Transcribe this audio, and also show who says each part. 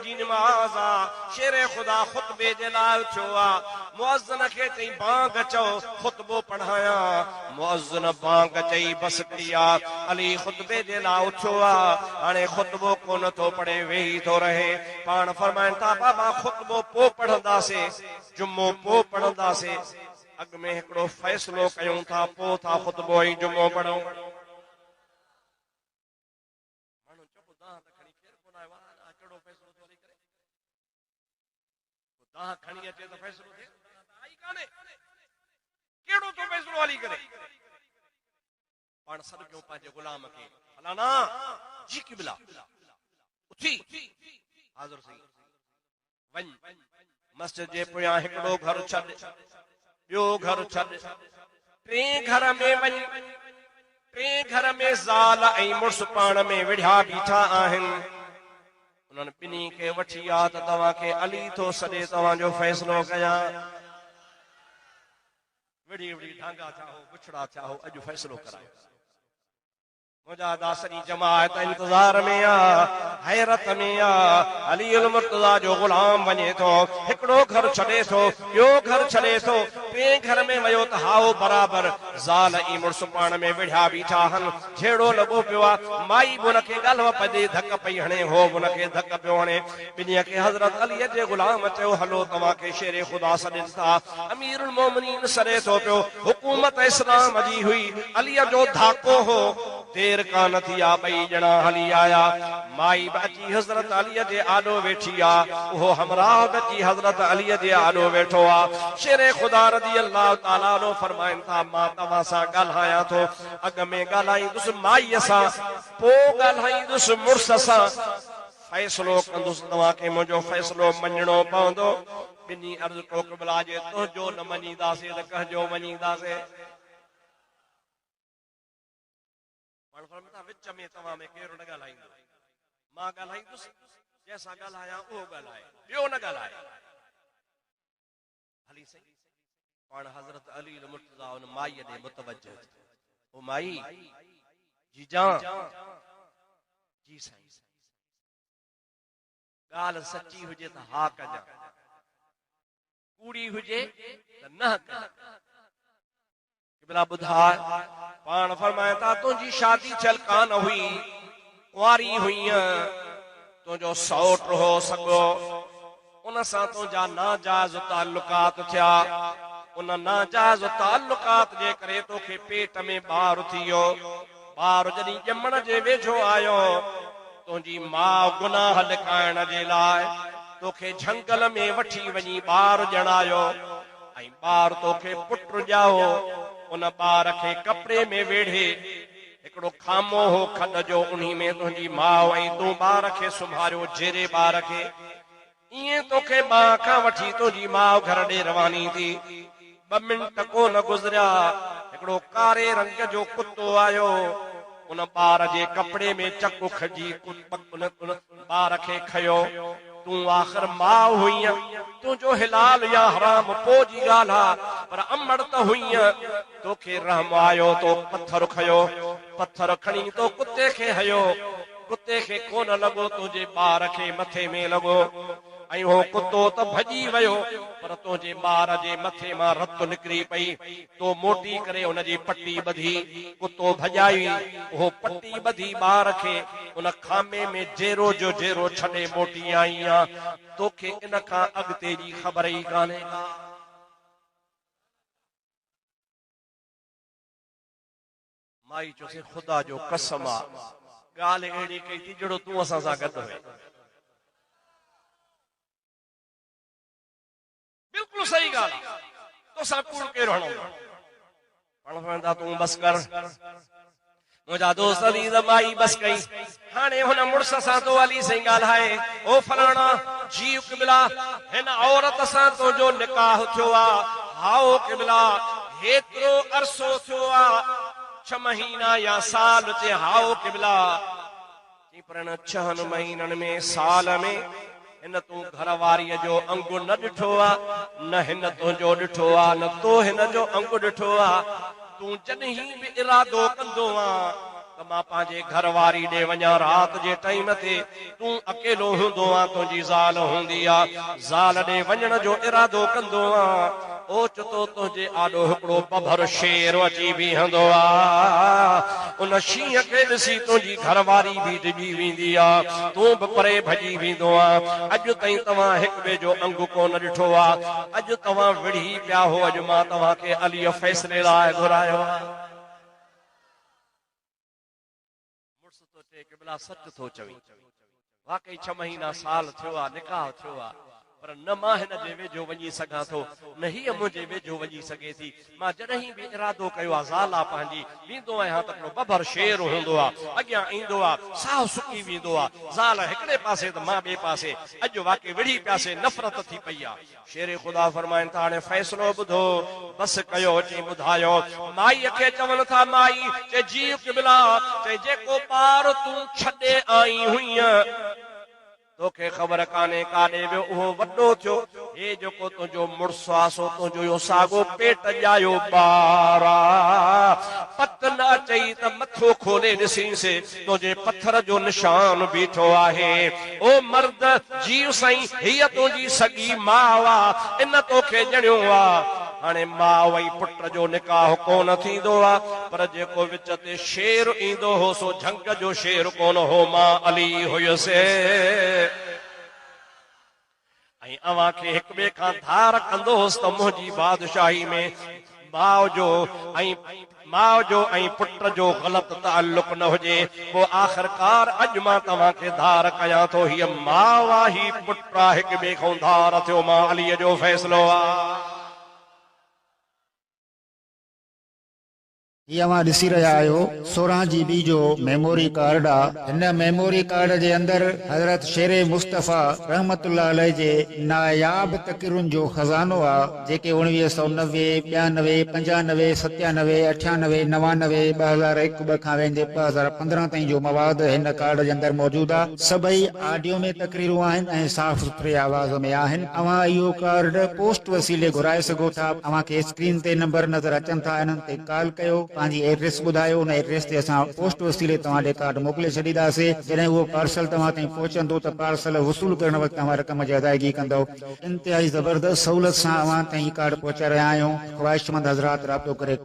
Speaker 1: जी नमाज आ शेर खुदा खुतबे जे लाइ उथियो आ मुअज्जिन खे चई बांग चओ खुतबो पढ़ाया मुअज्जिन बांग चई बस किया अली खुतबे जे लाइ उथियो आ हाणे खुतबो कोन थो पढ़े वेही थो रहे पाण फरमाइनि था बाबा खुतबो पो पढ़ंदासीं जुम्मो पो पढ़ंदासीं अॻ में हिकिड़ो फ़ैसिलो कयूं था पोइ था खुतबो ऐं जुम्मो पढ़ूं खणी अचे त फ़ैसिलो थिए आई कान्हे कहिड़ो तो फ़ैसिलो हली करे पाण सॾु कयूं पंहिंजे गुलाम खे फलाना जी क़िबला उथी हाज़िर सही वञ मस्जिद जे पोयां हिकिड़ो घर छॾ ॿियो घर छॾ टे घर में वञ टे घर में ज़ाल ऐं मुड़ुस पाण में विढ़िया बीठा आहिनि उन्हनि ॿिन्ही खे वठी आ त तव्हांखे अली थो सॾे तव्हांजो फ़ैसिलो कयां विड़ी विड़ी ढांगा थिया हो बुछड़ा थिया हो अॼु फ़ैसिलो करायो मुंहिंजा दासरी जमात इंतज़ार में आ हैरत में आ अली अल मुर्तज़ा जो गुलाम वञे थो हिकिड़ो घर छॾे थो ॿियो घर छॾे थो टे घर में वियो त हाओ बराबर ज़ाल ऐं मुड़ुस पाण में विढ़िया बीठा आहिनि जहिड़ो लॻो पियो आहे माई बि हुनखे ॻाल्हि पई धक पई हणे हो बि हुनखे धक पियो हणे ॿिन्हीअ खे हज़रत अलीअ जे गुलाम चयो हलो तव्हांखे शेर ख़ुदा सॾनि था अमीरुल मोमिनीन सॾे थो पियो हुकूमत इस्लाम जी हुई अलीअ जो धाको हो देर कान थी आ ॿई ॼणा हली आया माई बि अची हज़रत अलीअ जे आॾो वेठी आ उहो हमराह बि अची हज़रत अलीअ जे आॾो वेठो आ शेर ख़ुदा रज़ी अल्लाह ताला नो फरमाइनि था मां तव्हां सां ॻाल्हायां थो अॻ में ॻाल्हाईंदुसि माईअ सां पोइ ॻाल्हाईंदुसि मुड़ुस सां फ़ैसिलो कंदुसि तव्हांखे मुंहिंजो फ़ैसिलो मञणो पवंदो ॿिन्ही अर्ज़ु कयो क़िबला जे तुंहिंजो न मञीदासीं त कंहिंजो मञीदासीं विच में तव्हां में केरु न ॻाल्हाईंदो मां ॻाल्हाईंदुसि जंहिंसां ॻाल्हायां उहो ॻाल्हाए ॿियो न ॻाल्हाए हली सही पाण हज़रत अली मुर्तज़ा उन माईअ ॾे मुतवजह ओ माई जी जान जी साईं ॻाल्हि सची हुजे त हा कजां कूड़ी हुजे त न कजां ॿुधाए पाण फरमाए था तुंहिंजी शादी थियल कान हुई कुंवारी हुई तुंहिंजो सौट हो सॻो उन सां तुंहिंजा नाजाइज़ ताल्लुकात थिया उन नाजाइज़ ताल्लुकात जे करे तोखे पेट में ॿार थी वियो ॿार जॾहिं ॼमण जे वेझो आयो तुंहिंजी माउ गुनाह लिकाइण जे लाइ तोखे झंगल में वठी वञी ॿार ॼणायो ऐं ॿार तोखे पुट ॼाओ उन ॿार खे कपिड़े में वेढ़े हिकिड़ो खामो हो खॾ जो उन्ही में तुंहिंजी माउ ऐं तूं ॿार खे सुम्हारियो जहिड़े ॿार खे ईअं तोखे मां खां वठी तुंहिंजी माउ घर ॾे रवानी थी 2 मिंट कोन गुज़रिया हिकिड़ो कारे रंग जो कुतो आयो उन ॿार जे कपिड़े में चक खजी ॿार खे खयो तूं आख़िर माउ हुई तुंहिंजो हिलाल या हराम पोइ जी ॻाल्हि आहे पर अमड़ त हुई तोखे रहम आयो तो पत्थर खयो पत्थर खणी तो कुते खे हयो कुते खे कोन लॻो तुंहिंजे ॿार खे मथे में लॻो ऐं हो कुतो त भॼी वियो पर तुंहिंजे ॿार जे मथे मां रत निकिरी पई तो मोटी करे उनजी पटी ॿधी कुतो भॼाई उहो पटी ॿधी ॿार खे उन खामे में जेरो जो जेरो छॾे मोटी आई आहे तोखे इन खां अॻिते जी ख़बर ई कान्हे माई चयोसि ख़ुदा जो कसम आहे ॻाल्हि अहिड़ी कई थी जहिड़ो तूं असां सां गॾु हुए बिल्कुलु सही ॻाल्हि आहे तोसां कूड़ केरु हणंदो तूं बस कर मुंहिंजा दोस्त अज़ीज़ माई बस कई हाणे हुन मुड़ुस सां तो अली साईं ॻाल्हाए ओ फलाणा जी क़िबला हिन औरत सां तुंहिंजो निकाह थियो आहे हाओ क़िबला हेतिरो अरसो थियो आहे 6 महीना या साल ते हाओ क़िबला पर 6 महीननि में साल में हिन तूं घरवारीअ जो अंगु न ॾिठो आहे न हिन तुंहिंजो ॾिठो आहे न तो हिन जो अंगु ॾिठो आहे तूं जॾहिं बि इरादो कंदो आहे त त मां पंहिंजे घर वारी ॾे वञा रात जे टाइम ते तूं अकेलो हूंदो आ तुंहिंजी ज़ाल हूंदी आ ज़ाल ॾे वञण जो इरादो कंदो आ ओचितो तुंहिंजे आॾो हिकिड़ो पभर शेर अची बीहंदो आ उन शींहं खे ॾिसी तुंहिंजी घरवारी बि डिॼी वेंदी आ तूं बि परे भॼी वेंदो आ अॼु ताईं तव्हां हिक ॿिए जो अंग कोन ॾिठो आ अॼु तव्हां विढ़ी पिया हो अॼु मां तव्हांखे अलीअ फ़ैसिले लाइ घुरायो आ मुड़ुस तो चए क़िबला सच थो चवी वाकई 6 महीना साल थियो आ निकाह थियो आ पर न मां हिन जे वेझो वञी सघां थो न हीअ मुंहिंजे वेझो वञी सघे थी मां जॾहिं बि इरादो कयो आहे ज़ाला पंहिंजी वेंदो आहियां त हिकिड़ो बबर शेर हूंदो आहे अॻियां ईंदो आहे साहु सुकी वेंदो आहे ज़ाल हिकिड़े पासे त मां ॿिए पासे अॼु वाकई विढ़ी पियासे नफ़रत थी पई आहे शेर ख़ुदा फरमाइनि था हाणे फ़ैसिलो ॿुधो बस कयो अची ॿुधायो माईअ खे चवनि था माई चए जी क़िबला चए जेको ॿार तूं छॾे आई हुईं तोखे ख़बर कान्हे काॾे वियो उहो वॾो थियो हे जेको तुंहिंजो मुड़ुसु आहे सो तुंहिंजो इहो साॻो पेट ॼायो ॿार पत न चई त मथो खोले ॾिसींसि तुंहिंजे पत्थर जो निशान बीठो आहे ओ मर्द जीउ साईं हीअ तुंहिंजी सॻी माउ आहे इन तोखे ॼणियो आहे हाणे माउ ऐं पुट जो निकाह कोन थींदो आहे पर जेको विच ते शेर ईंदो हो सो झंग जो शेर कोन हो मां अली हुयुसि ऐं अव्हां खे हिक ॿिए खां धार कंदो हुउसि त मुंहिंजी बादशाही में माउ जो ऐं पुट जो ग़लति ताल्लुक न हुजे पोइ आख़िरकार अॼु मां तव्हांखे धार कयां थो हीअ माउ आहे ही पुट आहे हिक ॿिए खां धार थियो मां अलीअ जो फ़ैसिलो आहे
Speaker 2: ये अवां ॾिसी रहिया आहियो 16 GB जो मेमोरी कार्ड आहे हिन मेमोरी कार्ड जे अंदर हज़रत शेर मुस्तफ़ा रहमतुल्लाह अलैह जे नायाब तक़रीरुनि जो खज़ानो आहे जेके 1990 92 95 97 98 99 2001 ॿ खां वेंदे 2015 ताईं जो मवाद हिन कार्ड जे अंदर मौजूद आहे सभई ऑडियो में तक़रीरूं आहिनि ऐं साफ़ सुथरे आवाज़ में आहिनि अवां इहो कार्ड पोस्ट वसीले घुराए सघो था अवां खे स्क्रीन ते नंबर नज़र अचनि था इन्हनि ते कॉल कयो पंहिंजी एड्रेस ॿुधायो उन एड्रेस ते असां पोस्ट वसीले तव्हां ॾे कार्ड मोकिले छॾींदासीं जॾहिं उहो पार्सल तव्हां ताईं पहुचंदो त पार्सल वसूल करण वक़्तु तव्हां रक़म जी अदायगी कंदव इंतिहाई ज़बरदस्त सहूलियत सां अवां ताईं कार्ड पहुचाए रहिया आहियूं ख़्वाहिशमंद हज़रात राब्तो करे